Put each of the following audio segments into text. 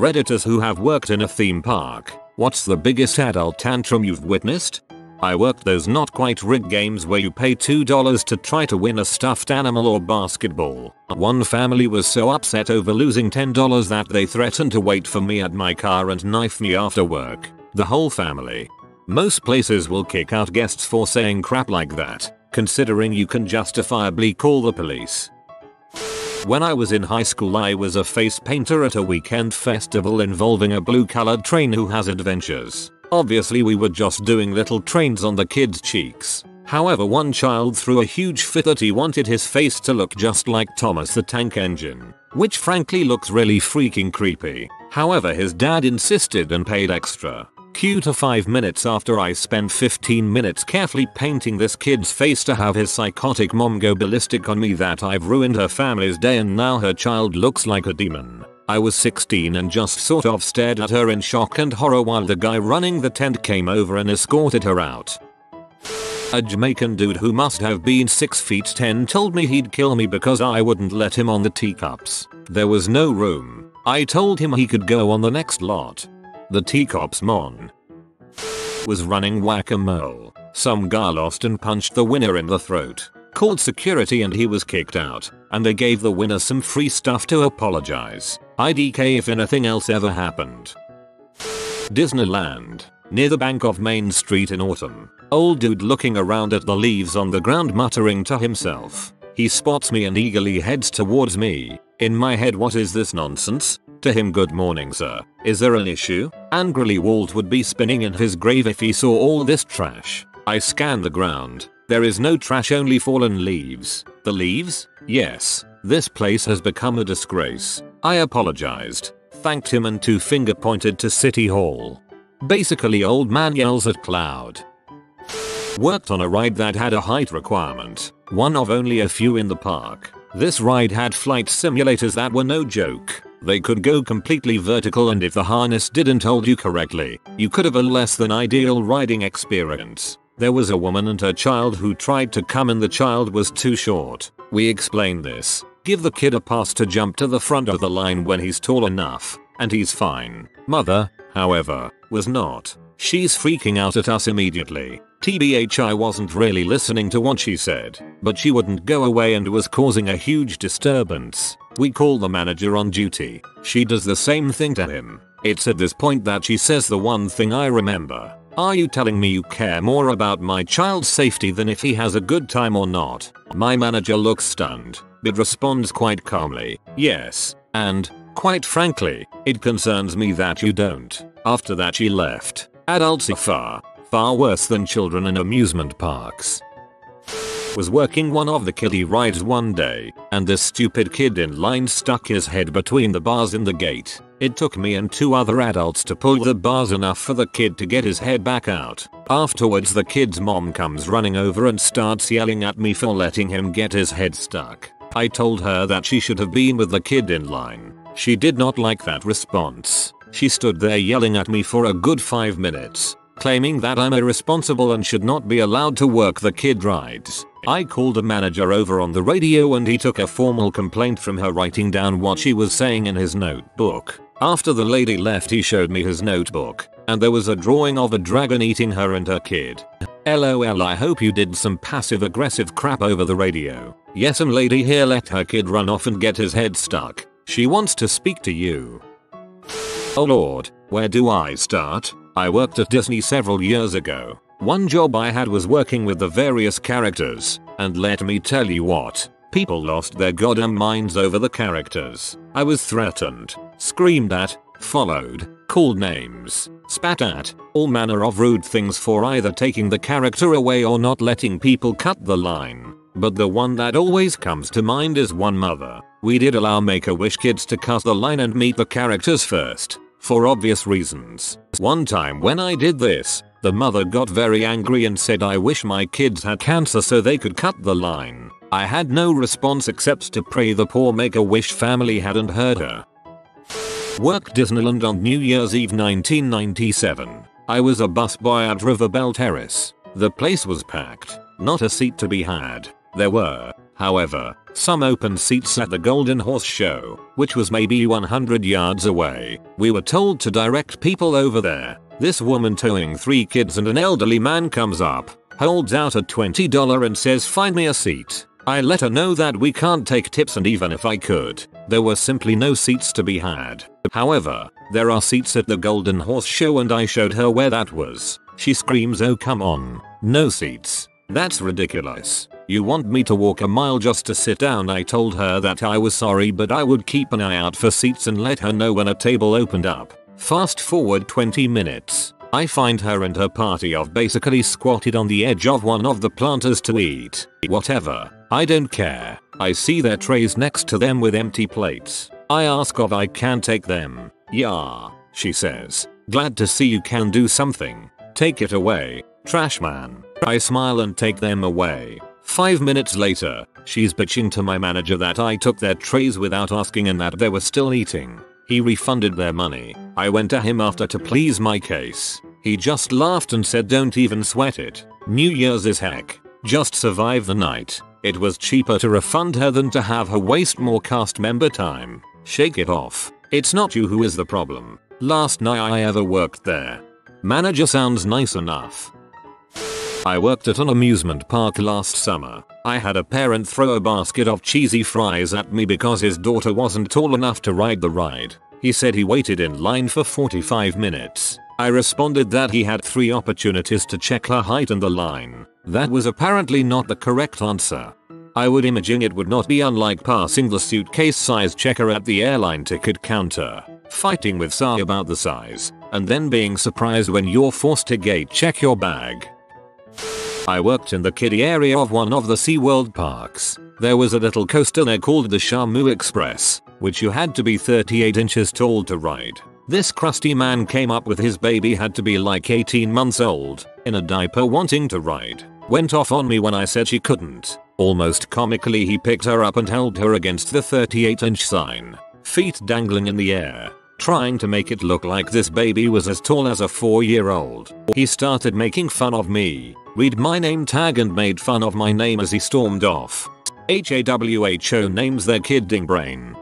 Redditors who have worked in a theme park, what's the biggest adult tantrum you've witnessed? I worked those not quite rigged games where you pay $2 to try to win a stuffed animal or basketball. One family was so upset over losing $10 that they threatened to wait for me at my car and knife me after work. The whole family. Most places will kick out guests for saying crap like that, considering you can justifiably call the police. When I was in high school, I was a face painter at a weekend festival involving a blue-colored train who has adventures. Obviously we were just doing little trains on the kids' cheeks. However, one child threw a huge fit that he wanted his face to look just like Thomas the Tank Engine, which frankly looks really freaking creepy. However, his dad insisted and paid extra. Cue to 5 minutes after I spent 15 minutes carefully painting this kid's face to have his psychotic mom go ballistic on me that I've ruined her family's day and now her child looks like a demon. I was 16 and just sort of stared at her in shock and horror while the guy running the tent came over and escorted her out. A Jamaican dude who must have been 6 feet 10 told me he'd kill me because I wouldn't let him on the teacups. There was no room. I told him he could go on the next lot. The teacups mon was running whack-a-mole. Some guy lost and punched the winner in the throat. Called security and he was kicked out, and they gave the winner some free stuff to apologize. IDK if anything else ever happened. Disneyland. Near the bank of Main Street in autumn. Old dude looking around at the leaves on the ground muttering to himself. He spots me and eagerly heads towards me. In my head, what is this nonsense? To him, good morning sir. Is there an issue? Angrily, Walt would be spinning in his grave if he saw all this trash. I scan the ground. There is no trash, only fallen leaves. The leaves? Yes. This place has become a disgrace. I apologized, thanked him and two-finger pointed to City Hall. Basically, old man yells at cloud. Worked on a ride that had a height requirement. One of only a few in the park. This ride had flight simulators that were no joke. They could go completely vertical, and if the harness didn't hold you correctly, you could have a less than ideal riding experience. There was a woman and her child who tried to come and the child was too short. We explained this. Give the kid a pass to jump to the front of the line when he's tall enough, and he's fine. Mother, however, was not. She's freaking out at us immediately. TBH, I wasn't really listening to what she said, but she wouldn't go away and was causing a huge disturbance. We call the manager on duty. She does the same thing to him. It's at this point that she says the one thing I remember. Are you telling me you care more about my child's safety than if he has a good time or not? My manager looks stunned, but responds quite calmly, yes, and, quite frankly, it concerns me that you don't. After that she left. Adults are far worse than children in amusement parks. Was working one of the kiddie rides one day, and this stupid kid in line stuck his head between the bars in the gate. It took me and 2 other adults to pull the bars enough for the kid to get his head back out. Afterwards, the kid's mom comes running over and starts yelling at me for letting him get his head stuck. I told her that she should have been with the kid in line. She did not like that response. She stood there yelling at me for a good 5 minutes, claiming that I'm irresponsible and should not be allowed to work the kid rides. I called a manager over on the radio and he took a formal complaint from her, writing down what she was saying in his notebook. After the lady left, he showed me his notebook, and there was a drawing of a dragon eating her and her kid. LOL, I hope you did some passive aggressive crap over the radio. Yes, lady here let her kid run off and get his head stuck. She wants to speak to you. Oh lord, where do I start? I worked at Disney several years ago. One job I had was working with the various characters, and let me tell you what, people lost their goddamn minds over the characters. I was threatened, screamed at, followed, called names, spat at, all manner of rude things for either taking the character away or not letting people cut the line. But the one that always comes to mind is one mother. We did allow Make-A-Wish kids to cut the line and meet the characters first, for obvious reasons. One time when I did this, the mother got very angry and said I wish my kids had cancer so they could cut the line. I had no response except to pray the poor Make-A-Wish family hadn't heard her. Worked Disneyland on New Year's Eve 1997. I was a busboy at Riverbell Terrace. The place was packed, not a seat to be had. There were, however, Some open seats at the Golden Horse Show, which was maybe 100 yards away. We were told to direct people over there. This woman towing 3 kids and an elderly man comes up, holds out a $20 and says find me a seat. I let her know that we can't take tips, and even if I could, there were simply no seats to be had. However, there are seats at the Golden Horse Show and I showed her where that was. She screams, oh come on, no seats. That's ridiculous. You want me to walk a mile just to sit down? I told her that I was sorry, but I would keep an eye out for seats and let her know when a table opened up. Fast forward 20 minutes. I find her and her party of basically squatted on the edge of one of the planters to eat. Whatever. I don't care. I see their trays next to them with empty plates. I ask if I can take them. Yeah, she says. Glad to see you can do something. Take it away, trash man. I smile and take them away. 5 minutes later, she's bitching to my manager that I took their trays without asking and that they were still eating. He refunded their money. I went to him after to please my case. He just laughed and said don't even sweat it. New Year's is heck. Just survive the night. It was cheaper to refund her than to have her waste more cast member time. Shake it off. It's not you who is the problem. Last night I ever worked there. Manager sounds nice enough. I worked at an amusement park last summer. I had a parent throw a basket of cheesy fries at me because his daughter wasn't tall enough to ride the ride. He said he waited in line for 45 minutes. I responded that he had 3 opportunities to check her height in the line. That was apparently not the correct answer. I would imagine it would not be unlike passing the suitcase size checker at the airline ticket counter, fighting with Sa about the size, and then being surprised when you're forced to gate check your bag. I worked in the kiddie area of one of the SeaWorld parks. There was a little coaster there called the Shamu Express, which you had to be 38 inches tall to ride. This crusty man came up with his baby, had to be like 18 months old, in a diaper wanting to ride. Went off on me when I said she couldn't. Almost comically he picked her up and held her against the 38-inch sign, feet dangling in the air, trying to make it look like this baby was as tall as a 4-year-old. He started making fun of me, read my name tag and made fun of my name as he stormed off. HAWHO names their kid Dingbrain.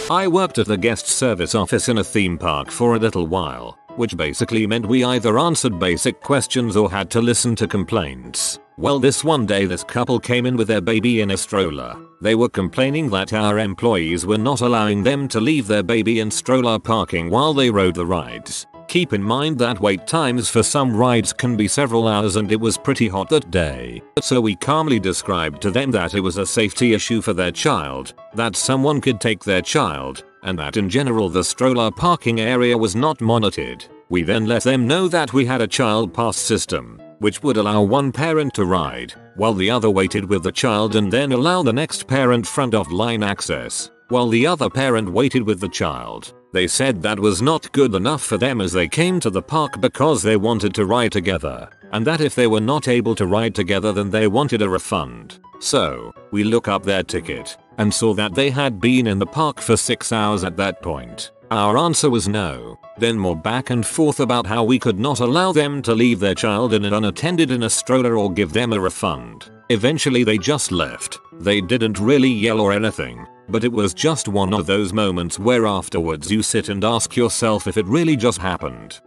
I worked at the guest service office in a theme park for a little while, which basically meant we either answered basic questions or had to listen to complaints. Well, this one day this couple came in with their baby in a stroller. They were complaining that our employees were not allowing them to leave their baby in stroller parking while they rode the rides. Keep in mind that wait times for some rides can be several hours and it was pretty hot that day. So we calmly described to them that it was a safety issue for their child, that someone could take their child, and that in general the stroller parking area was not monitored. We then let them know that we had a child pass system, which would allow one parent to ride, while the other waited with the child, and then allow the next parent front of line access, while the other parent waited with the child. They said that was not good enough for them as they came to the park because they wanted to ride together, and that if they were not able to ride together then they wanted a refund. So, we look up their ticket, and saw that they had been in the park for 6 hours at that point. Our answer was no. Then more back and forth about how we could not allow them to leave their child in it unattended in a stroller or give them a refund. Eventually they just left. They didn't really yell or anything, but it was just one of those moments where afterwards you sit and ask yourself if it really just happened.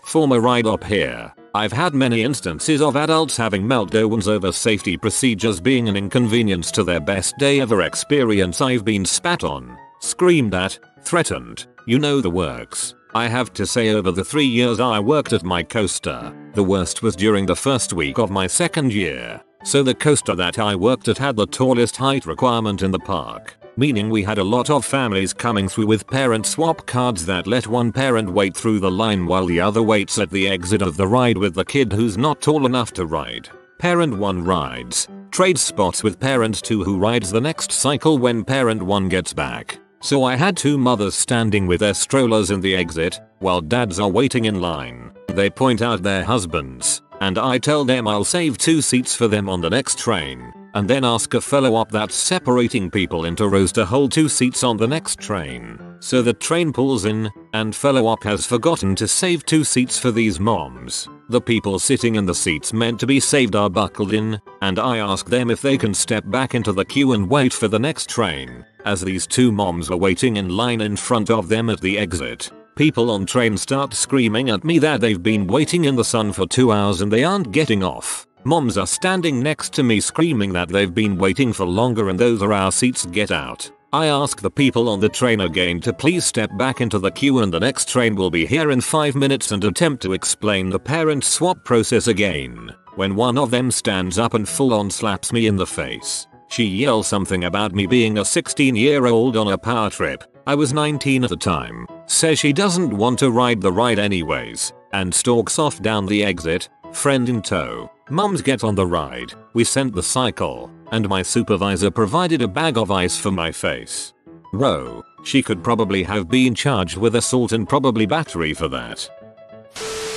Former ride up here. I've had many instances of adults having meltdowns over safety procedures being an inconvenience to their best day ever experience. I've been spat on, screamed at, threatened, you know the works. I have to say over the 3 years I worked at my coaster, the worst was during the first week of my second year. So the coaster that I worked at had the tallest height requirement in the park, meaning we had a lot of families coming through with parent swap cards that let one parent wait through the line while the other waits at the exit of the ride with the kid who's not tall enough to ride. Parent 1 rides, trades spots with parent 2 who rides the next cycle when parent 1 gets back. So I had 2 mothers standing with their strollers in the exit, while dads are waiting in line. They point out their husbands, and I tell them I'll save 2 seats for them on the next train, and then ask a follow-up that's separating people into rows to hold 2 seats on the next train. So the train pulls in, and follow-up has forgotten to save 2 seats for these moms. The people sitting in the seats meant to be saved are buckled in, and I ask them if they can step back into the queue and wait for the next train, as these two moms were waiting in line in front of them at the exit. People on train start screaming at me that they've been waiting in the sun for 2 hours and they aren't getting off. Moms are standing next to me screaming that they've been waiting for longer and those are our seats, get out. I ask the people on the train again to please step back into the queue and the next train will be here in 5 minutes and attempt to explain the parent swap process again, when one of them stands up and full on slaps me in the face. She yells something about me being a 16-year-old on a power trip. I was 19 at the time. Says she doesn't want to ride the ride anyways, and stalks off down the exit, friend in tow. Mums get on the ride, we sent the cycle, and my supervisor provided a bag of ice for my face. Whoa, she could probably have been charged with assault and probably battery for that.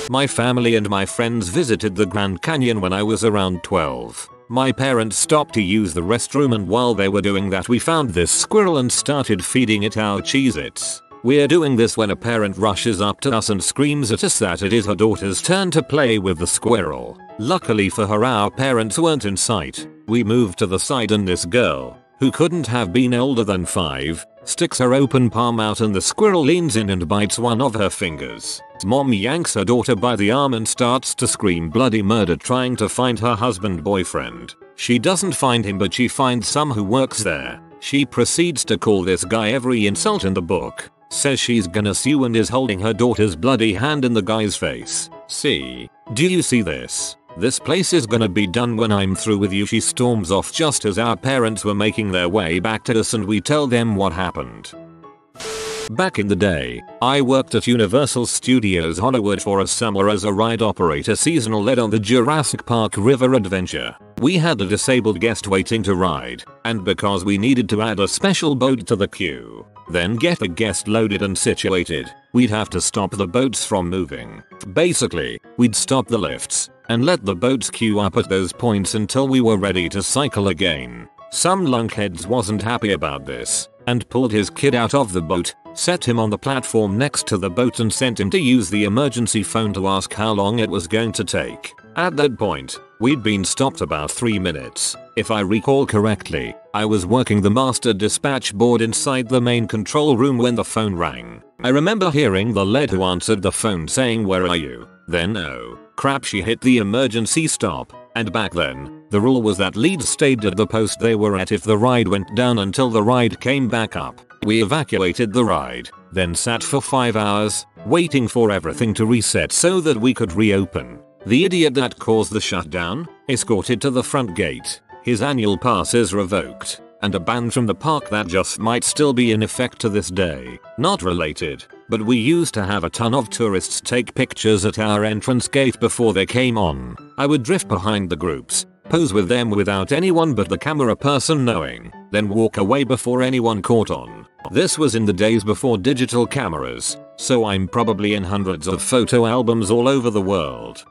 My family and my friends visited the Grand Canyon when I was around 12. My parents stopped to use the restroom and while they were doing that we found this squirrel and started feeding it our Cheez-Its. We're doing this when a parent rushes up to us and screams at us that it is her daughter's turn to play with the squirrel. Luckily for her our parents weren't in sight. We moved to the side and this girl, who couldn't have been older than 5, sticks her open palm out and the squirrel leans in and bites one of her fingers. Mom yanks her daughter by the arm and starts to scream bloody murder trying to find her boyfriend. She doesn't find him but she finds some who works there. She proceeds to call this guy every insult in the book. Says she's gonna sue and is holding her daughter's bloody hand in the guy's face. See? Do you see this? This place is gonna be done when I'm through with you. She storms off just as our parents were making their way back to us and we tell them what happened. Back in the day, I worked at Universal Studios Hollywood for a summer as a ride operator seasonal lead on the Jurassic Park River Adventure. We had a disabled guest waiting to ride, and because we needed to add a special boat to the queue, then get the guest loaded and situated, we'd have to stop the boats from moving. Basically, we'd stop the lifts and let the boats queue up at those points until we were ready to cycle again. Some lunkheads wasn't happy about this and pulled his kid out of the boat, set him on the platform next to the boat and sent him to use the emergency phone to ask how long it was going to take. At that point, we'd been stopped about 3 minutes. If I recall correctly, I was working the master dispatch board inside the main control room when the phone rang. I remember hearing the lead who answered the phone saying, "Where are you?" Then oh crap, she hit the emergency stop. And back then, the rule was that leads stayed at the post they were at if the ride went down until the ride came back up. We evacuated the ride, then sat for 5 hours, waiting for everything to reset so that we could reopen. The idiot that caused the shutdown, escorted to the front gate, his annual pass is revoked, and a ban from the park that just might still be in effect to this day. Not related, but we used to have a ton of tourists take pictures at our entrance gate before they came on. I would drift behind the groups, pose with them without anyone but the camera person knowing, then walk away before anyone caught on. This was in the days before digital cameras, so I'm probably in hundreds of photo albums all over the world.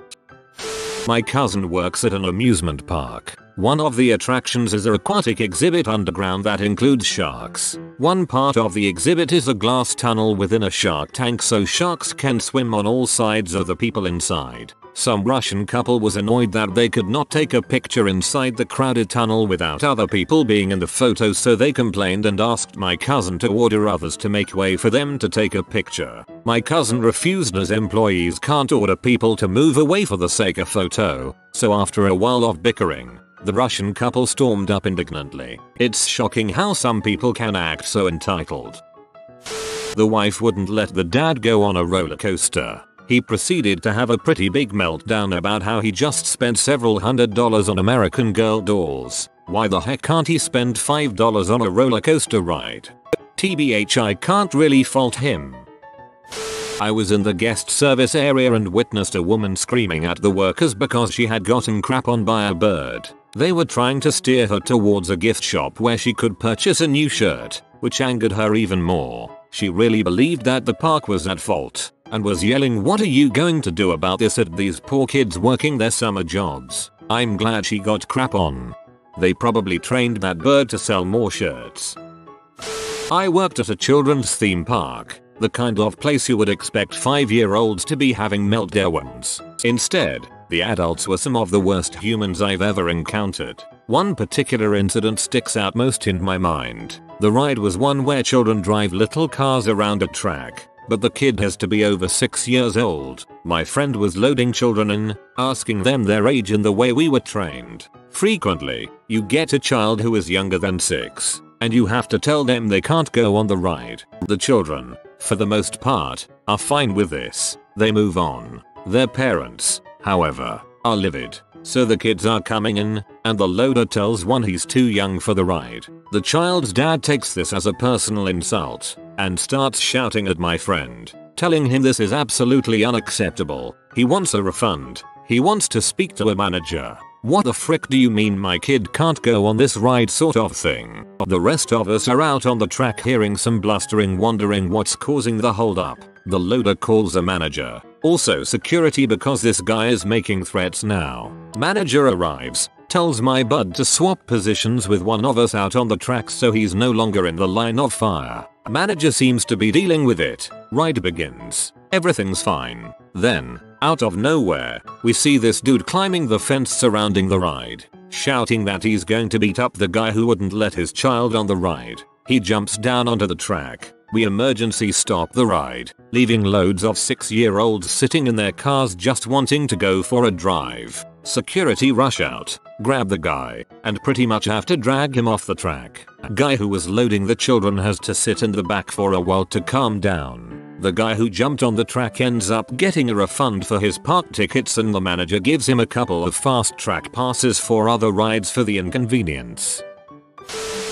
My cousin works at an amusement park. One of the attractions is an aquatic exhibit underground that includes sharks. One part of the exhibit is a glass tunnel within a shark tank so sharks can swim on all sides of the people inside. Some Russian couple was annoyed that they could not take a picture inside the crowded tunnel without other people being in the photo, so they complained and asked my cousin to order others to make way for them to take a picture. My cousin refused as employees can't order people to move away for the sake of photo, so after a while of bickering, the Russian couple stormed up indignantly. It's shocking how some people can act so entitled. The wife wouldn't let the dad go on a roller coaster. He proceeded to have a pretty big meltdown about how he just spent several $100s on American Girl dolls. Why the heck can't he spend $5 on a roller coaster ride? TBH, I can't really fault him. I was in the guest service area and witnessed a woman screaming at the workers because she had gotten crap on by a bird. They were trying to steer her towards a gift shop where she could purchase a new shirt, which angered her even more. She really believed that the park was at fault and was yelling, "What are you going to do about this?" at these poor kids working their summer jobs. I'm glad she got crap on. They probably trained that bird to sell more shirts. I worked at a children's theme park. the kind of place you would expect 5-year-olds to be having meltdowns. Instead, the adults were some of the worst humans I've ever encountered. One particular incident sticks out most in my mind. The ride was one where children drive little cars around a track, but the kid has to be over 6 years old. My friend was loading children in, asking them their age in the way we were trained. Frequently, you get a child who is younger than 6, and you have to tell them they can't go on the ride. The children, for the most part, are fine with this. They move on. Their parents, however, are livid. So the kids are coming in, and the loader tells one he's too young for the ride. The child's dad takes this as a personal insult, and starts shouting at my friend, telling him this is absolutely unacceptable. He wants a refund. He wants to speak to a manager. What the frick do you mean my kid can't go on this ride sort of thing? The rest of us are out on the track hearing some blustering, wondering what's causing the holdup. The loader calls a manager, also security, because this guy is making threats now. Manager arrives, tells my bud to swap positions with one of us out on the track so he's no longer in the line of fire. Manager seems to be dealing with it. Ride begins. Everything's fine. Then, out of nowhere, we see this dude climbing the fence surrounding the ride, shouting that he's going to beat up the guy who wouldn't let his child on the ride. He jumps down onto the track. We emergency stop the ride, leaving loads of 6-year-olds sitting in their cars just wanting to go for a drive. Security rush out, grab the guy, and pretty much have to drag him off the track. A guy who was loading the children has to sit in the back for a while to calm down. The guy who jumped on the track ends up getting a refund for his park tickets, and the manager gives him a couple of fast track passes for other rides for the inconvenience.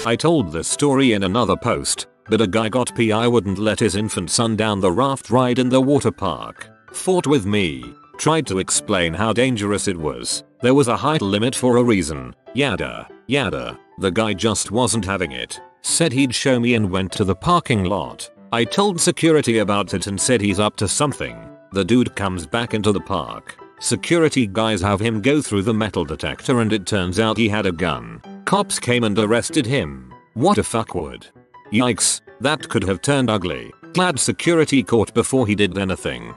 I told this story in another post, but a guy got PI wouldn't let his infant son down the raft ride in the water park. Fought with me. Tried to explain how dangerous it was. There was a height limit for a reason. Yada, yada. The guy just wasn't having it. Said he'd show me and went to the parking lot. I told security about it and said he's up to something. The dude comes back into the park. Security guys have him go through the metal detector and it turns out he had a gun. Cops came and arrested him. What a fuckwad. Yikes, that could have turned ugly. Glad security caught before he did anything.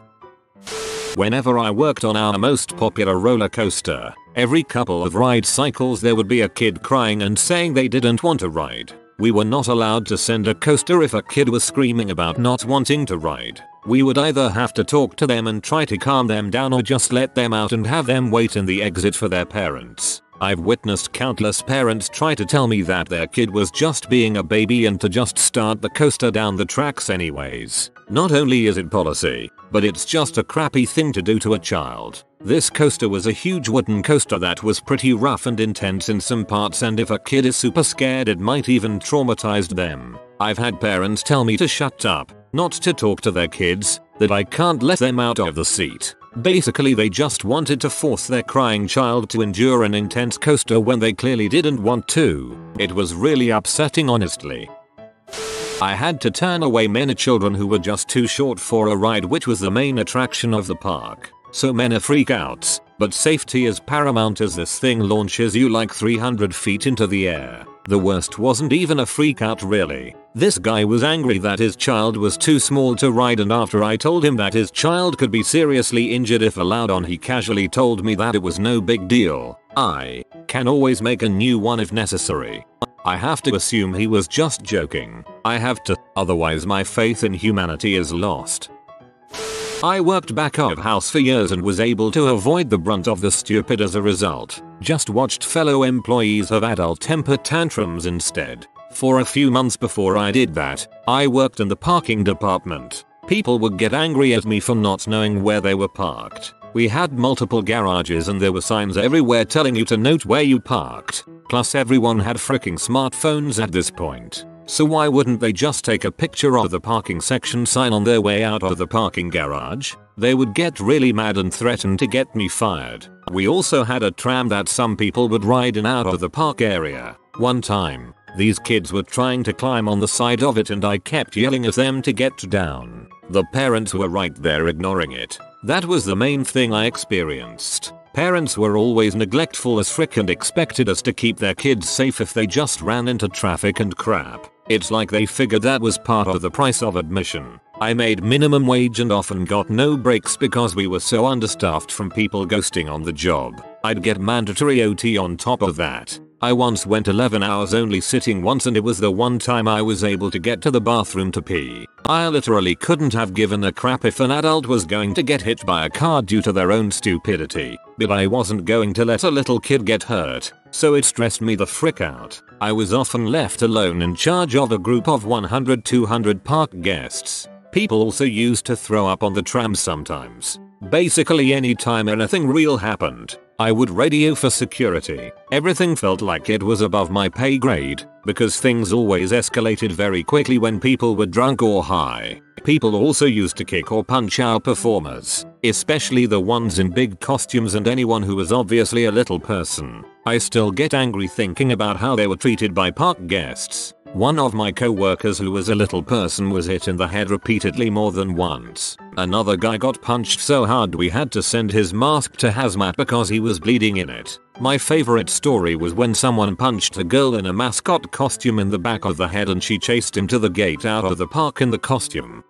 Whenever I worked on our most popular roller coaster, every couple of ride cycles there would be a kid crying and saying they didn't want to ride. We were not allowed to send a coaster if a kid was screaming about not wanting to ride. We would either have to talk to them and try to calm them down or just let them out and have them wait in the exit for their parents. I've witnessed countless parents try to tell me that their kid was just being a baby and to just start the coaster down the tracks anyways. Not only is it policy, but it's just a crappy thing to do to a child. This coaster was a huge wooden coaster that was pretty rough and intense in some parts, and if a kid is super scared it might even traumatize them. I've had parents tell me to shut up, not to talk to their kids, that I can't let them out of the seat. Basically they just wanted to force their crying child to endure an intense coaster when they clearly didn't want to. It was really upsetting, honestly. I had to turn away many children who were just too short for a ride, which was the main attraction of the park. So many freakouts, but safety is paramount as this thing launches you like 300 feet into the air. The worst wasn't even a freakout really. This guy was angry that his child was too small to ride, and after I told him that his child could be seriously injured if allowed on, he casually told me that it was no big deal. I can always make a new one if necessary. I have to assume he was just joking. I have to, otherwise my faith in humanity is lost. I worked back of house for years and was able to avoid the brunt of the stupid as a result. Just watched fellow employees have adult temper tantrums instead. For a few months before I did that, I worked in the parking department. People would get angry at me for not knowing where they were parked. We had multiple garages and there were signs everywhere telling you to note where you parked. Plus everyone had freaking smartphones at this point. So why wouldn't they just take a picture of the parking section sign on their way out of the parking garage? They would get really mad and threaten to get me fired. We also had a tram that some people would ride in out of the park area. One time, these kids were trying to climb on the side of it and I kept yelling at them to get down. The parents were right there ignoring it. That was the main thing I experienced. Parents were always neglectful as frick and expected us to keep their kids safe if they just ran into traffic and crap. It's like they figured that was part of the price of admission. I made minimum wage and often got no breaks because we were so understaffed from people ghosting on the job. I'd get mandatory OT on top of that. I once went 11 hours only sitting once, and it was the one time I was able to get to the bathroom to pee. I literally couldn't have given a crap if an adult was going to get hit by a car due to their own stupidity, but I wasn't going to let a little kid get hurt, so it stressed me the frick out. I was often left alone in charge of a group of 100-200 park guests. People also used to throw up on the tram sometimes. Basically anytime anything real happened, I would radio for security. Everything felt like it was above my pay grade, because things always escalated very quickly when people were drunk or high. People also used to kick or punch our performers, especially the ones in big costumes and anyone who was obviously a little person. I still get angry thinking about how they were treated by park guests. One of my co-workers who was a little person was hit in the head repeatedly more than once. Another guy got punched so hard we had to send his mask to hazmat because he was bleeding in it. My favorite story was when someone punched a girl in a mascot costume in the back of the head and she chased him to the gate out of the park in the costume.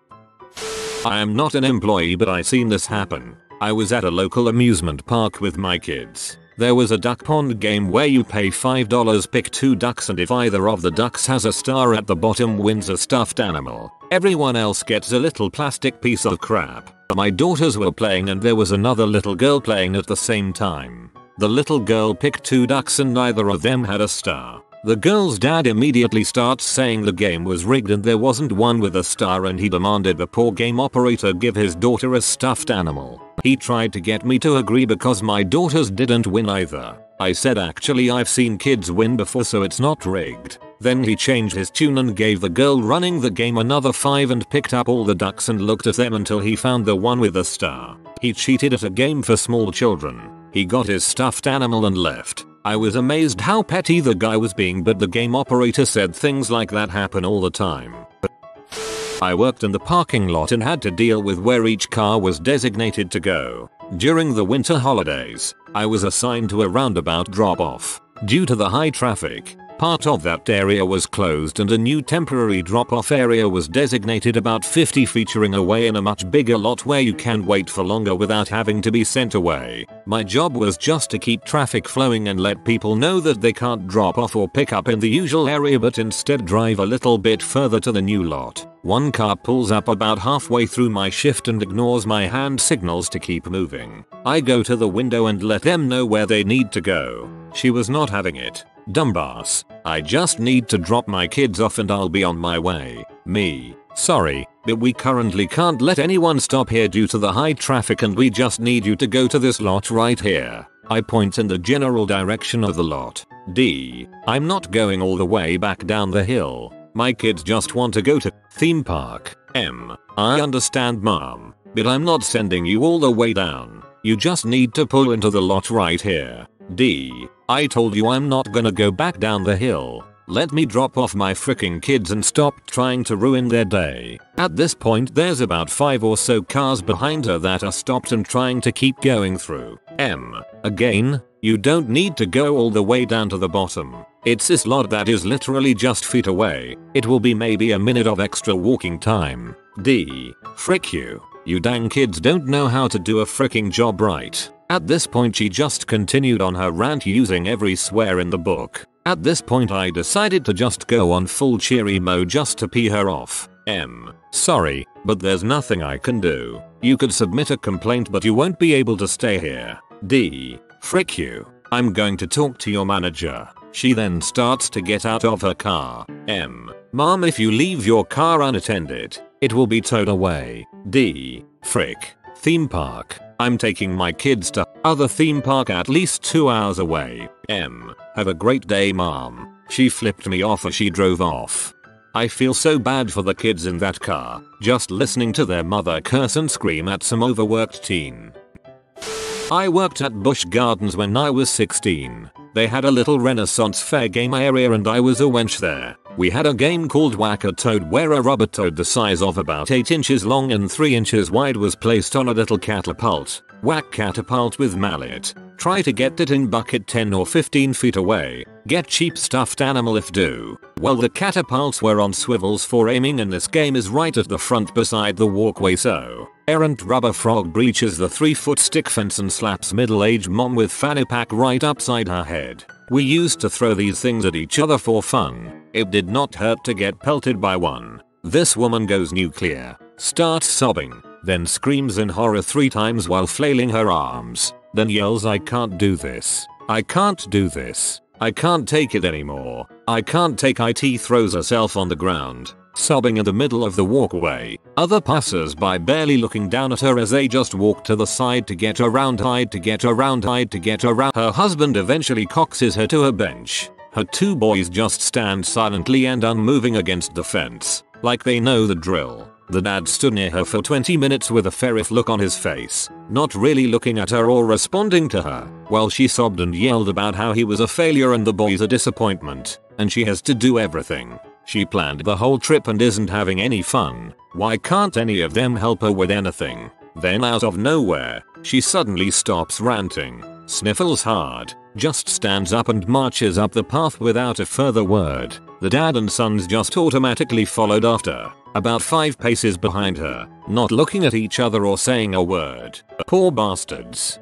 I am not an employee, but I seen this happen. I was at a local amusement park with my kids. There was a duck pond game where you pay $5, pick 2 ducks, and if either of the ducks has a star at the bottom wins a stuffed animal. Everyone else gets a little plastic piece of crap. My daughters were playing and there was another little girl playing at the same time. The little girl picked 2 ducks and neither of them had a star. The girl's dad immediately starts saying the game was rigged and there wasn't one with a star, and he demanded the poor game operator give his daughter a stuffed animal. He tried to get me to agree because my daughters didn't win either. I said actually I've seen kids win before, so it's not rigged. Then he changed his tune and gave the girl running the game another 5 and picked up all the ducks and looked at them until he found the one with a star. He cheated at a game for small children. He got his stuffed animal and left. I was amazed how petty the guy was being, but the game operator said things like that happen all the time. I worked in the parking lot and had to deal with where each car was designated to go. During the winter holidays, I was assigned to a roundabout drop-off. Due to the high traffic, part of that area was closed and a new temporary drop-off area was designated about 50 feet away in a much bigger lot where you can wait for longer without having to be sent away. My job was just to keep traffic flowing and let people know that they can't drop off or pick up in the usual area but instead drive a little bit further to the new lot. One car pulls up about halfway through my shift and ignores my hand signals to keep moving. I go to the window and let them know where they need to go. She was not having it. Dumbass. I just need to drop my kids off and I'll be on my way. Me. Sorry, but we currently can't let anyone stop here due to the high traffic and we just need you to go to this lot right here. I point in the general direction of the lot. D. I'm not going all the way back down the hill. My kids just want to go to theme park. M. I understand, mom, but I'm not sending you all the way down. You just need to pull into the lot right here. D. I told you I'm not gonna go back down the hill. Let me drop off my freaking kids and stop trying to ruin their day. At this point there's about 5 or so cars behind her that are stopped and trying to keep going through. M. Again, you don't need to go all the way down to the bottom. It's this lot that is literally just feet away. It will be maybe a minute of extra walking time. D. Frick you. You dang kids don't know how to do a fricking job right. At this point she just continued on her rant using every swear in the book. At this point I decided to just go on full cheery mode just to pee her off. M. Sorry, but there's nothing I can do. You could submit a complaint but you won't be able to stay here. D. Frick you. I'm going to talk to your manager. She then starts to get out of her car. M. Mom, if you leave your car unattended, it will be towed away. D. Frick. Theme park. I'm taking my kids to other theme park at least 2 hours away. M. Have a great day, mom. She flipped me off as she drove off. I feel so bad for the kids in that car, just listening to their mother curse and scream at some overworked teen. I worked at Busch Gardens when I was 16. They had a little Renaissance fair game area and I was a wench there. We had a game called Whack-A-Toad where a rubber toad the size of about 8 inches long and 3 inches wide was placed on a little catapult. Whack catapult with mallet. Try to get it in bucket 10 or 15 feet away. Get cheap stuffed animal if do. Well, the catapults were on swivels for aiming and this game is right at the front beside the walkway, so errant rubber frog breaches the 3-foot stick fence and slaps middle-aged mom with fanny pack right upside her head. We used to throw these things at each other for fun. It did not hurt to get pelted by one. This woman goes nuclear, starts sobbing, then screams in horror 3 times while flailing her arms, then yells, "I can't do this. I can't do this. I can't take it anymore. I can't take it." Throws herself on the ground, sobbing in the middle of the walkway. Other passers-by barely looking down at her as they just walk to the side to get around. Her husband eventually coaxes her to her bench. Her 2 boys just stand silently and unmoving against the fence, like they know the drill. The dad stood near her for 20 minutes with a ferret look on his face, not really looking at her or responding to her, while she sobbed and yelled about how he was a failure and the boys a disappointment, and she has to do everything. She planned the whole trip and isn't having any fun. Why can't any of them help her with anything? Then out of nowhere, she suddenly stops ranting, sniffles hard, just stands up and marches up the path without a further word. The dad and sons just automatically followed after, about 5 paces behind her, not looking at each other or saying a word. Poor bastards.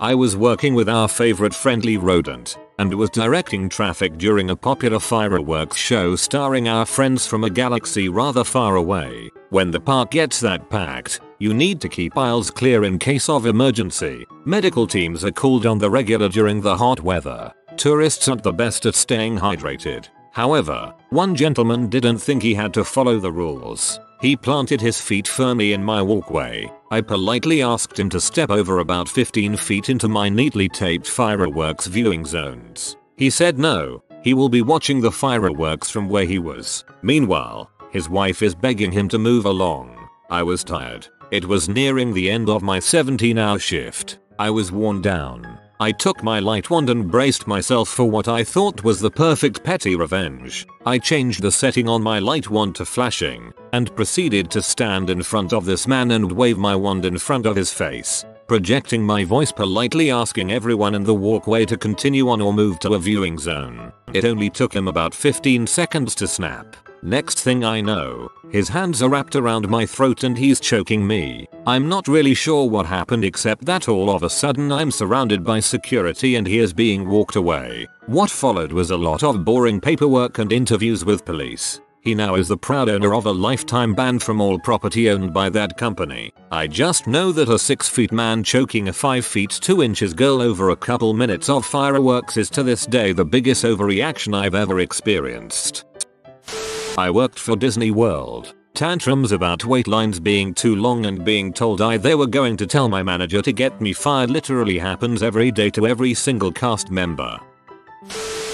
I was working with our favorite friendly rodent, and was directing traffic during a popular fireworks show starring our friends from a galaxy rather far away. When the park gets that packed, you need to keep aisles clear in case of emergency. Medical teams are called on the regular during the hot weather. Tourists aren't the best at staying hydrated. However, one gentleman didn't think he had to follow the rules. He planted his feet firmly in my walkway. I politely asked him to step over about 15 feet into my neatly taped fireworks viewing zones. He said no, he will be watching the fireworks from where he was. Meanwhile, his wife is begging him to move along. I was tired. It was nearing the end of my 17-hour shift. I was worn down. I took my light wand and braced myself for what I thought was the perfect petty revenge. I changed the setting on my light wand to flashing, and proceeded to stand in front of this man and wave my wand in front of his face, projecting my voice politely asking everyone in the walkway to continue on or move to a viewing zone. It only took him about 15 seconds to snap. Next thing I know, his hands are wrapped around my throat and he's choking me. I'm not really sure what happened except that all of a sudden I'm surrounded by security and he is being walked away. What followed was a lot of boring paperwork and interviews with police. He now is the proud owner of a lifetime ban from all property owned by that company. I just know that a 6-foot man choking a 5 feet 2 inches girl over a couple minutes of fireworks is to this day the biggest overreaction I've ever experienced. I worked for Disney World. Tantrums about wait lines being too long and being told they were going to tell my manager to get me fired literally happens every day to every single cast member.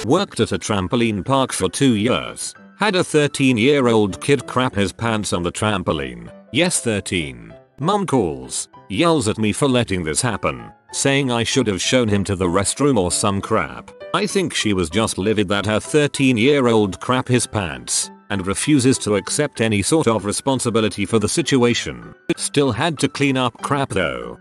Worked at a trampoline park for 2 years. Had a 13-year-old kid crap his pants on the trampoline. Yes, 13. Mom calls, yells at me for letting this happen, saying I should have shown him to the restroom or some crap. I think she was just livid that her 13-year-old crap his pants, and refuses to accept any sort of responsibility for the situation. Still had to clean up crap though.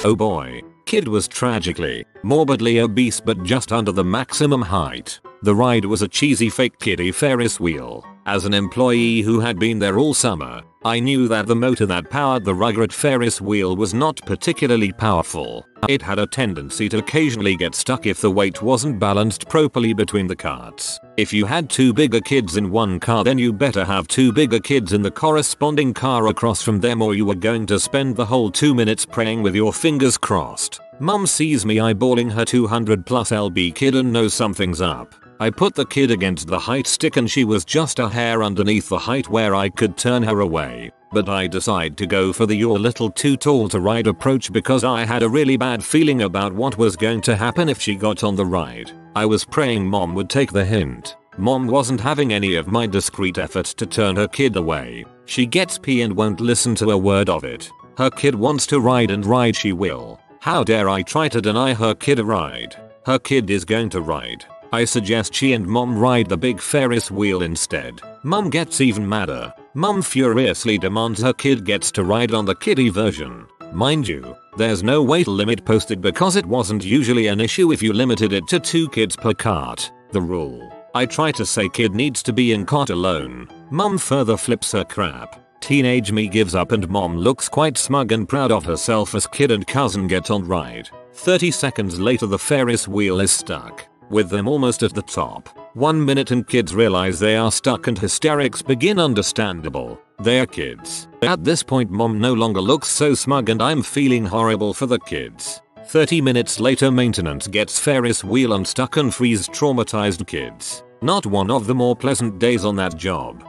Oh boy, kid was tragically, morbidly obese but just under the maximum height. The ride was a cheesy fake kiddie Ferris wheel. As an employee who had been there all summer, I knew that the motor that powered the rugged Ferris wheel was not particularly powerful. It had a tendency to occasionally get stuck if the weight wasn't balanced properly between the carts. If you had 2 bigger kids in one car, then you better have 2 bigger kids in the corresponding car across from them, or you were going to spend the whole 2 minutes praying with your fingers crossed. Mum sees me eyeballing her 200+ lb kid and knows something's up. I put the kid against the height stick and she was just a hair underneath the height where I could turn her away. But I decide to go for the "you're a little too tall to ride" approach because I had a really bad feeling about what was going to happen if she got on the ride. I was praying Mom would take the hint. Mom wasn't having any of my discreet efforts to turn her kid away. She gets pee and won't listen to a word of it. Her kid wants to ride and ride she will. How dare I try to deny her kid a ride? Her kid is going to ride. I suggest she and mom ride the big Ferris wheel instead. Mom gets even madder. Mom furiously demands her kid gets to ride on the kiddie version. Mind you, there's no weight limit posted because it wasn't usually an issue if you limited it to 2 kids per cart. The rule. I try to say kid needs to be in cart alone. Mom further flips her crap. Teenage me gives up and mom looks quite smug and proud of herself as kid and cousin get on ride. 30 seconds later the Ferris wheel is stuck, with them almost at the top. 1 minute and kids realize they are stuck and hysterics begin. Understandable. They are kids. At this point mom no longer looks so smug and I'm feeling horrible for the kids. 30 minutes later maintenance gets Ferris wheel unstuck and frees traumatized kids. Not one of the more pleasant days on that job.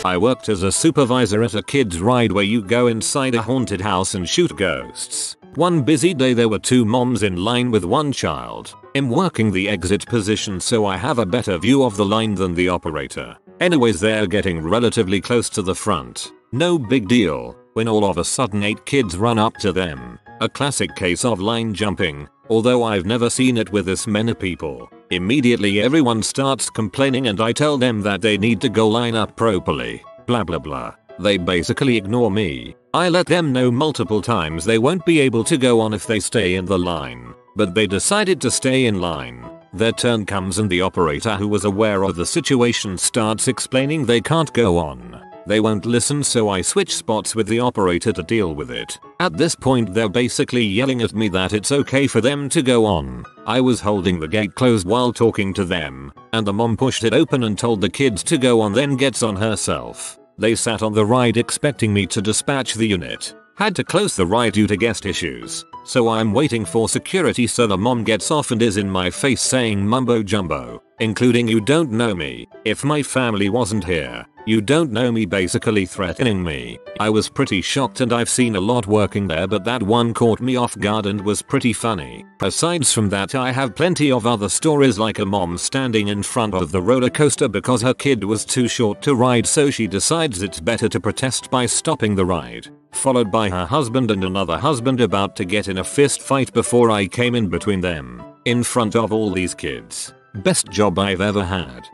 I worked as a supervisor at a kids ride where you go inside a haunted house and shoot ghosts. One busy day there were 2 moms in line with 1 child. I'm working the exit position so I have a better view of the line than the operator. Anyways they're getting relatively close to the front. No big deal, when all of a sudden 8 kids run up to them. A classic case of line jumping, although I've never seen it with this many people. Immediately everyone starts complaining and I tell them that they need to go line up properly. Blah blah blah. They basically ignore me. I let them know multiple times they won't be able to go on if they stay in the line. But they decided to stay in line. Their turn comes and the operator who was aware of the situation starts explaining they can't go on. They won't listen so I switch spots with the operator to deal with it. At this point they're basically yelling at me that it's okay for them to go on. I was holding the gate closed while talking to them, and the mom pushed it open and told the kids to go on then gets on herself. They sat on the ride expecting me to dispatch the unit. Had to close the ride due to guest issues, so I'm waiting for security so the mom gets off and is in my face saying mumbo jumbo, including you don't know me, if my family wasn't here, you don't know me, basically threatening me. I was pretty shocked and I've seen a lot working there but that one caught me off guard and was pretty funny. Aside from that I have plenty of other stories like a mom standing in front of the roller coaster because her kid was too short to ride so she decides it's better to protest by stopping the ride. Followed by her husband and another husband about to get in a fist fight before I came in between them. In front of all these kids. Best job I've ever had.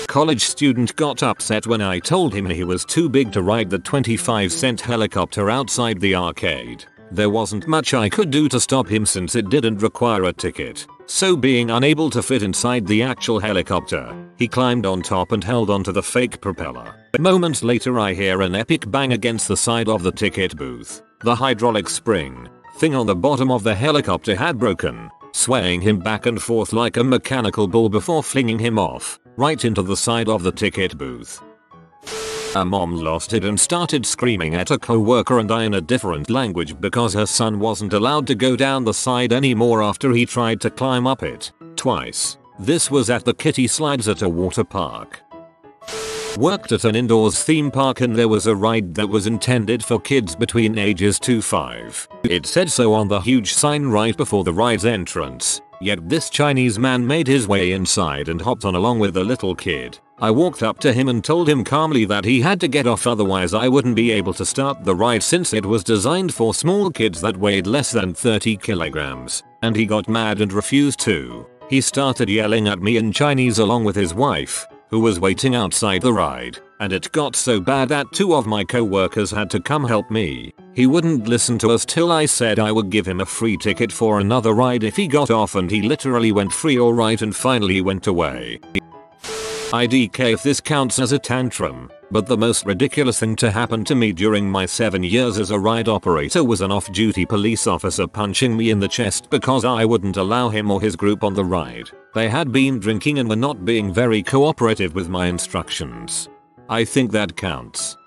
College student got upset when I told him he was too big to ride the 25-cent helicopter outside the arcade. There wasn't much I could do to stop him since it didn't require a ticket. So being unable to fit inside the actual helicopter, he climbed on top and held onto the fake propeller. Moments later I hear an epic bang against the side of the ticket booth. The hydraulic spring thing on the bottom of the helicopter had broken, swaying him back and forth like a mechanical bull before flinging him off, right into the side of the ticket booth. A mom lost it and started screaming at a co-worker and I in a different language because her son wasn't allowed to go down the side anymore after he tried to climb up it twice. This was at the kiddie slides at a water park. Worked at an indoors theme park and there was a ride that was intended for kids between ages 2-5. It said so on the huge sign right before the ride's entrance. Yet this Chinese man made his way inside and hopped on along with the little kid. I walked up to him and told him calmly that he had to get off otherwise I wouldn't be able to start the ride since it was designed for small kids that weighed less than 30 kilograms. And he got mad and refused to. He started yelling at me in Chinese along with his wife, who was waiting outside the ride, and it got so bad that 2 of my co-workers had to come help me. He wouldn't listen to us till I said I would give him a free ticket for another ride if he got off and he literally went free alright and finally went away. IDK if this counts as a tantrum, but the most ridiculous thing to happen to me during my 7 years as a ride operator was an off-duty police officer punching me in the chest because I wouldn't allow him or his group on the ride. They had been drinking and were not being very cooperative with my instructions. I think that counts.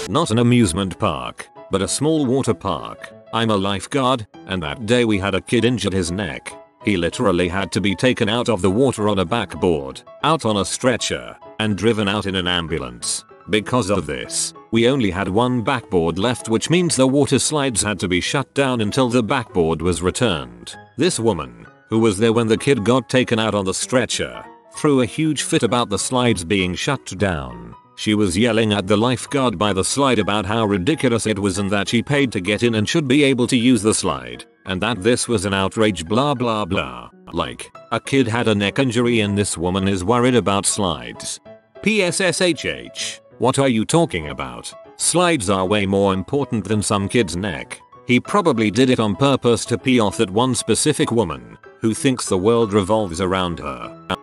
Not an amusement park, but a small water park. I'm a lifeguard, and that day we had a kid injured his neck. He literally had to be taken out of the water on a backboard, out on a stretcher, and driven out in an ambulance. Because of this, we only had one backboard left, which means the water slides had to be shut down until the backboard was returned. This woman, who was there when the kid got taken out on the stretcher, threw a huge fit about the slides being shut down. She was yelling at the lifeguard by the slide about how ridiculous it was and that she paid to get in and should be able to use the slide. and that this was an outrage blah blah blah. Like, a kid had a neck injury and this woman is worried about slides. PSSHH, what are you talking about? Slides are way more important than some kid's neck. He probably did it on purpose to pee off that one specific woman who thinks the world revolves around her.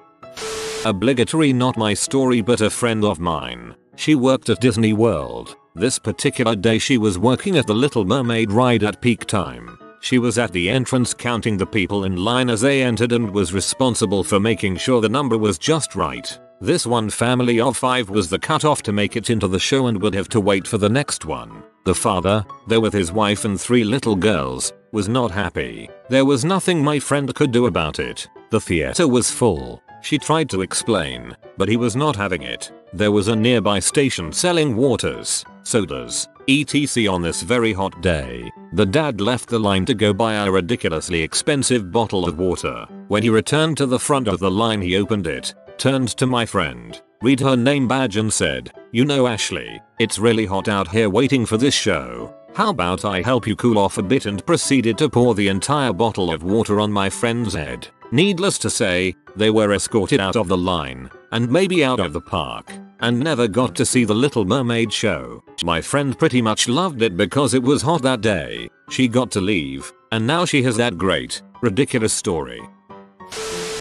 Obligatory not my story but a friend of mine. She worked at Disney World. This particular day she was working at the Little Mermaid ride at peak time. She was at the entrance counting the people in line as they entered and was responsible for making sure the number was just right. This one family of 5 was the cutoff to make it into the show and would have to wait for the next one. The father, there with his wife and 3 little girls, was not happy. There was nothing my friend could do about it. The theater was full. She tried to explain, but he was not having it. There was a nearby station selling waters, sodas, etc. on this very hot day. The dad left the line to go buy a ridiculously expensive bottle of water. When he returned to the front of the line he opened it, turned to my friend, read her name badge and said, "You know Ashley, it's really hot out here waiting for this show. How about I help you cool off a bit?" and proceeded to pour the entire bottle of water on my friend's head. Needless to say, they were escorted out of the line, and maybe out of the park, and never got to see the Little Mermaid show. My friend pretty much loved it because it was hot that day. She got to leave, and now she has that great, ridiculous story.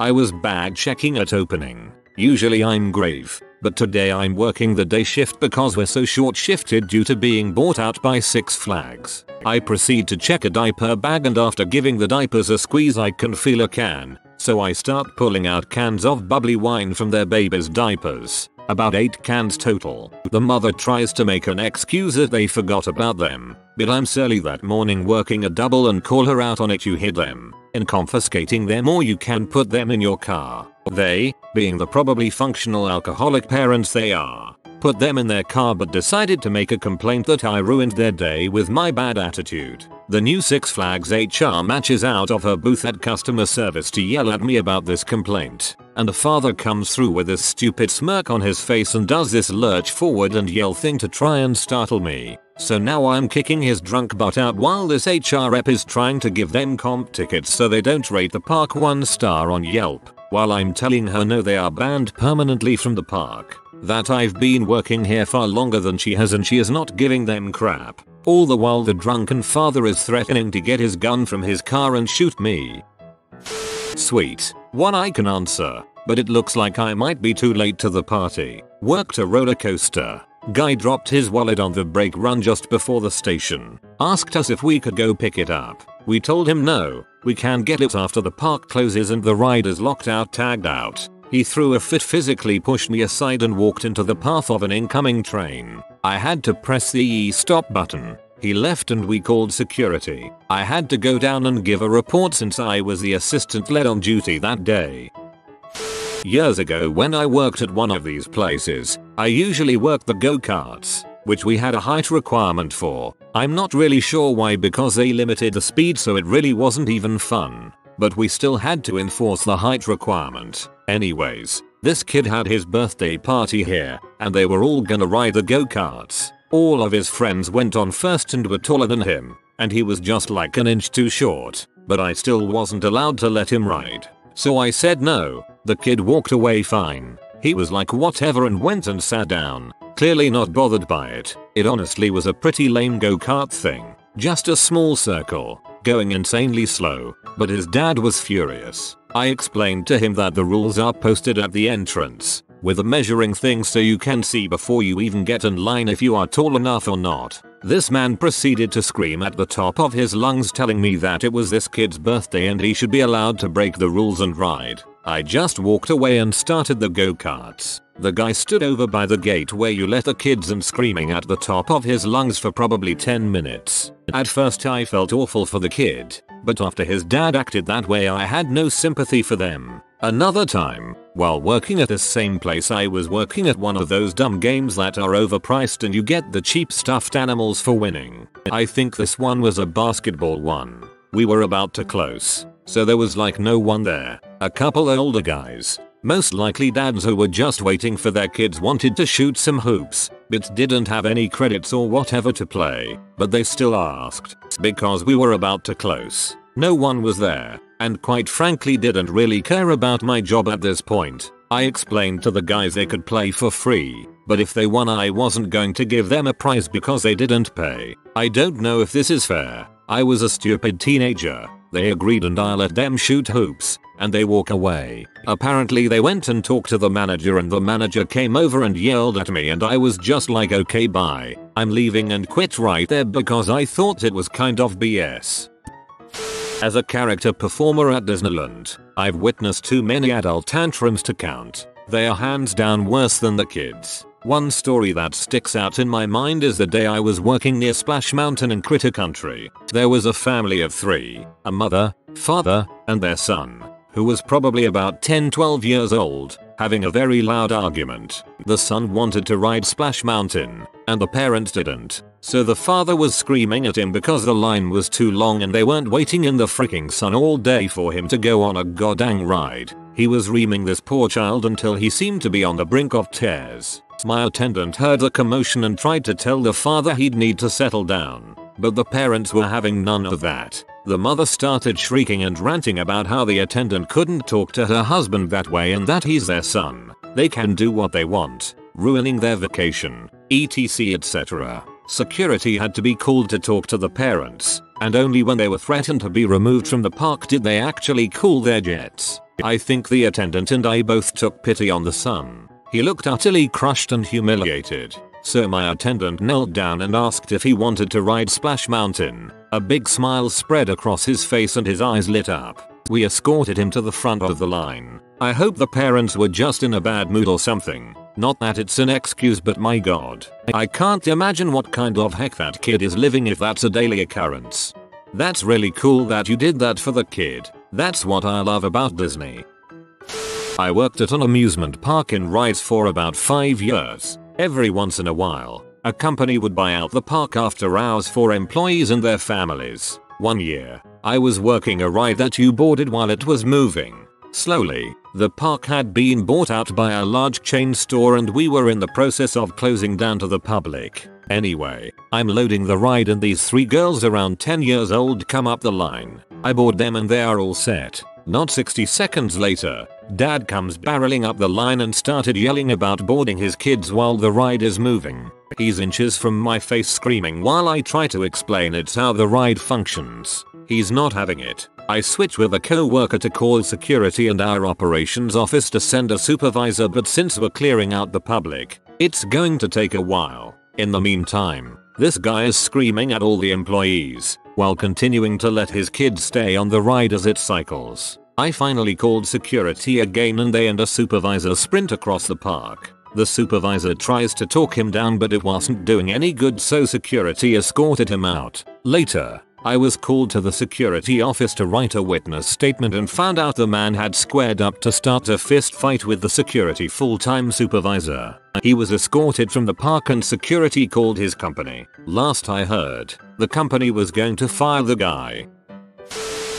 I was bag checking at opening. Usually I'm grave, but today I'm working the day shift because we're so short shifted due to being bought out by Six Flags. I proceed to check a diaper bag and after giving the diapers a squeeze I can feel a can, so I start pulling out cans of bubbly wine from their babies' diapers. About 8 cans total. The mother tries to make an excuse that they forgot about them, but I'm surly that morning working a double and call her out on it. You hid them, and confiscating them or you can put them in your car. They, being the probably functional alcoholic parents they are, put them in their car but decided to make a complaint that I ruined their day with my bad attitude. The new Six Flags HR matches out of her booth at customer service to yell at me about this complaint, and the father comes through with this stupid smirk on his face and does this lurch forward and yell thing to try and startle me. So now I'm kicking his drunk butt out while this HR rep is trying to give them comp tickets so they don't rate the park 1 star on Yelp, while I'm telling her no, they are banned permanently from the park. That I've been working here far longer than she has and she is not giving them crap. All the while the drunken father is threatening to get his gun from his car and shoot me. Sweet. One I can answer, but it looks like I might be too late to the party. Worked a roller coaster. Guy dropped his wallet on the brake run just before the station. Asked us if we could go pick it up. We told him no, we can't get it after the park closes and the ride is locked out tagged out. He threw a fit, physically pushed me aside and walked into the path of an incoming train. I had to press the stop button. He left and we called security. I had to go down and give a report since I was the assistant led on duty that day. Years ago when I worked at one of these places, I usually worked the go-karts, which we had a height requirement for. I'm not really sure why, because they limited the speed so it really wasn't even fun. But we still had to enforce the height requirement. Anyways, this kid had his birthday party here, and they were all gonna ride the go-karts. All of his friends went on first and were taller than him, and he was just like an inch too short, but I still wasn't allowed to let him ride. So I said no. The kid walked away fine. He was like whatever and went and sat down, clearly not bothered by it. It honestly was a pretty lame go-kart thing. Just a small circle, going insanely slow, but his dad was furious. I explained to him that the rules are posted at the entrance, with a measuring thing so you can see before you even get in line if you are tall enough or not. This man proceeded to scream at the top of his lungs telling me that it was this kid's birthday and he should be allowed to break the rules and ride. I just walked away and started the go-karts. The guy stood over by the gate where you let the kids and screaming at the top of his lungs for probably 10 minutes. At first I felt awful for the kid, but after his dad acted that way I had no sympathy for them. Another time, while working at this same place, I was working at one of those dumb games that are overpriced and you get the cheap stuffed animals for winning. I think this one was a basketball one. We were about to close, so there was like no one there. A couple of older guys, most likely dads who were just waiting for their kids, wanted to shoot some hoops, but didn't have any credits or whatever to play, but they still asked, because we were about to close. No one was there, and quite frankly didn't really care about my job at this point. I explained to the guys they could play for free, but if they won I wasn't going to give them a prize because they didn't pay. I don't know if this is fair. I was a stupid teenager. They agreed and I let them shoot hoops, and they walk away. Apparently they went and talked to the manager and the manager came over and yelled at me and I was just like okay bye, I'm leaving and quit right there because I thought it was kind of BS. As a character performer at Disneyland, I've witnessed too many adult tantrums to count. They are hands down worse than the kids. One story that sticks out in my mind is the day I was working near Splash Mountain in Critter Country. There was a family of 3, a mother, father, and their son, who was probably about 10-12 years old, having a very loud argument. The son wanted to ride Splash Mountain, and the parents didn't. So the father was screaming at him because the line was too long and they weren't waiting in the freaking sun all day for him to go on a goddamn ride. He was reaming this poor child until he seemed to be on the brink of tears. My attendant heard the commotion and tried to tell the father he'd need to settle down, but the parents were having none of that. The mother started shrieking and ranting about how the attendant couldn't talk to her husband that way and that he's their son. They can do what they want, ruining their vacation, etc etc. Security had to be called to talk to the parents, and only when they were threatened to be removed from the park did they actually cool their jets. I think the attendant and I both took pity on the son. He looked utterly crushed and humiliated, so my attendant knelt down and asked if he wanted to ride Splash Mountain. A big smile spread across his face and his eyes lit up. We escorted him to the front of the line. I hope the parents were just in a bad mood or something. Not that it's an excuse, but my god. I can't imagine what kind of heck that kid is living if that's a daily occurrence. That's really cool that you did that for the kid. That's what I love about Disney. I worked at an amusement park in rides for about 5 years. Every once in a while, a company would buy out the park after hours for employees and their families. One year, I was working a ride that you boarded while it was moving. Slowly, the park had been bought out by a large chain store and we were in the process of closing down to the public. Anyway, I'm loading the ride and these 3 girls around 10 years old come up the line. I board them and they are all set. Not 60 seconds later, Dad comes barreling up the line and started yelling about boarding his kids while the ride is moving. He's inches from my face screaming while I try to explain it's how the ride functions. He's not having it. I switch with a co-worker to call security and our operations office to send a supervisor, but since we're clearing out the public, it's going to take a while. In the meantime, this guy is screaming at all the employees, while continuing to let his kids stay on the ride as it cycles. I finally called security again and they and a supervisor sprint across the park. The supervisor tries to talk him down but it wasn't doing any good, so security escorted him out. Later, I was called to the security office to write a witness statement and found out the man had squared up to start a fist fight with the security full-time supervisor. He was escorted from the park and security called his company. Last I heard, the company was going to fire the guy.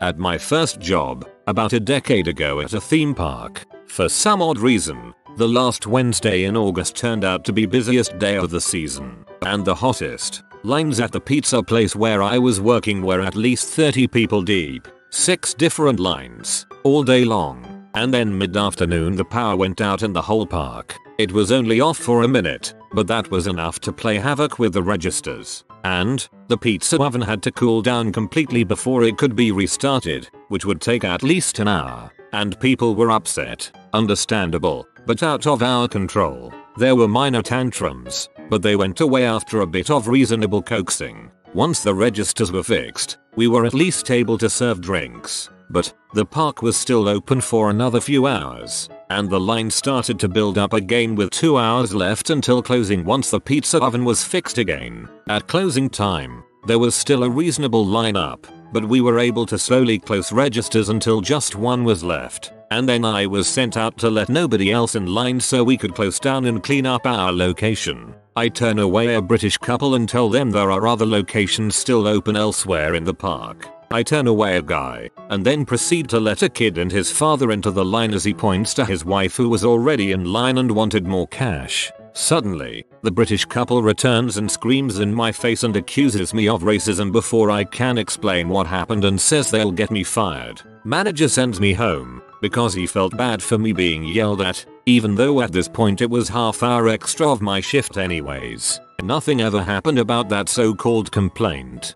At my first job, about a decade ago at a theme park, for some odd reason, the last Wednesday in August turned out to be busiest day of the season, and the hottest. Lines at the pizza place where I was working were at least 30 people deep, 6 different lines, all day long, and then mid-afternoon the power went out in the whole park. It was only off for a minute, but that was enough to play havoc with the registers, and the pizza oven had to cool down completely before it could be restarted, which would take at least an hour, and people were upset. Understandable, but out of our control. There were minor tantrums, but they went away after a bit of reasonable coaxing. Once the registers were fixed, we were at least able to serve drinks, but the park was still open for another few hours, and the line started to build up again with 2 hours left until closing once the pizza oven was fixed again. At closing time, there was still a reasonable lineup, but we were able to slowly close registers until just one was left. And then I was sent out to let nobody else in line so we could close down and clean up our location. I turn away a British couple and tell them there are other locations still open elsewhere in the park. I turn away a guy, and then proceed to let a kid and his father into the line as he points to his wife who was already in line and wanted more cash. Suddenly, the British couple returns and screams in my face and accuses me of racism before I can explain what happened and says they'll get me fired. Manager sends me home because he felt bad for me being yelled at, even though at this point it was half hour extra of my shift anyways. Nothing ever happened about that so-called complaint.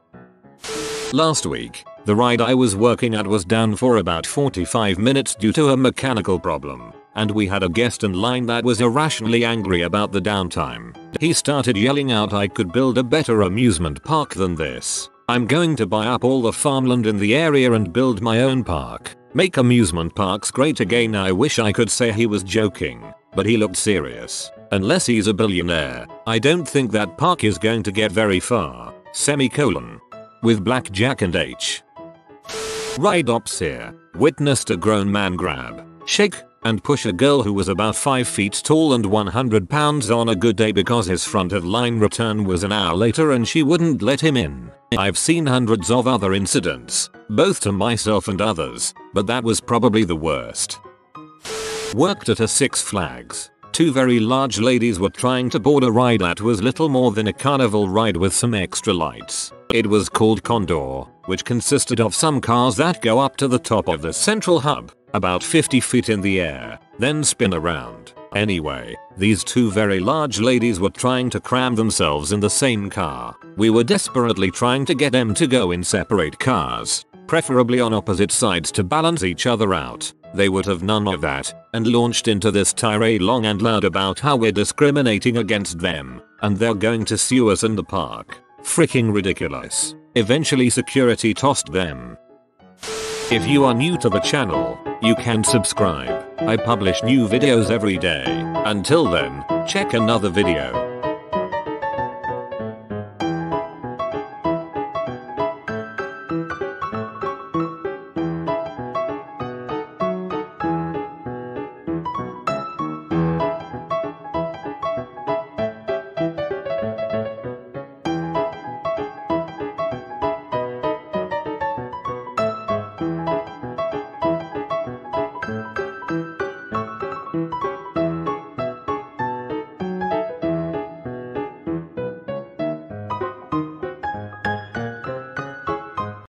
Last week, the ride I was working at was down for about 45 minutes due to a mechanical problem, and we had a guest in line that was irrationally angry about the downtime. He started yelling out I could build a better amusement park than this. I'm going to buy up all the farmland in the area and build my own park. Make amusement parks great again. I wish I could say he was joking, but he looked serious. Unless he's a billionaire, I don't think that park is going to get very far. Semicolon. With Blackjack and H. Ride ops here. Witnessed a grown man grab, shake, and push a girl who was about 5 feet tall and 100 pounds on a good day because his front of line return was an hour later and she wouldn't let him in. I've seen hundreds of other incidents, both to myself and others, but that was probably the worst. Worked at a Six Flags. Two very large ladies were trying to board a ride that was little more than a carnival ride with some extra lights. It was called Condor, which consisted of some cars that go up to the top of the central hub, about 50 feet in the air, then spin around. Anyway, these two very large ladies were trying to cram themselves in the same car. We were desperately trying to get them to go in separate cars, preferably on opposite sides to balance each other out. They would have none of that, and launched into this tirade long and loud about how we're discriminating against them, and they're going to sue us in the park. Freaking ridiculous. Eventually security tossed them. If you are new to the channel, you can subscribe. I publish new videos every day. Until then, check another video.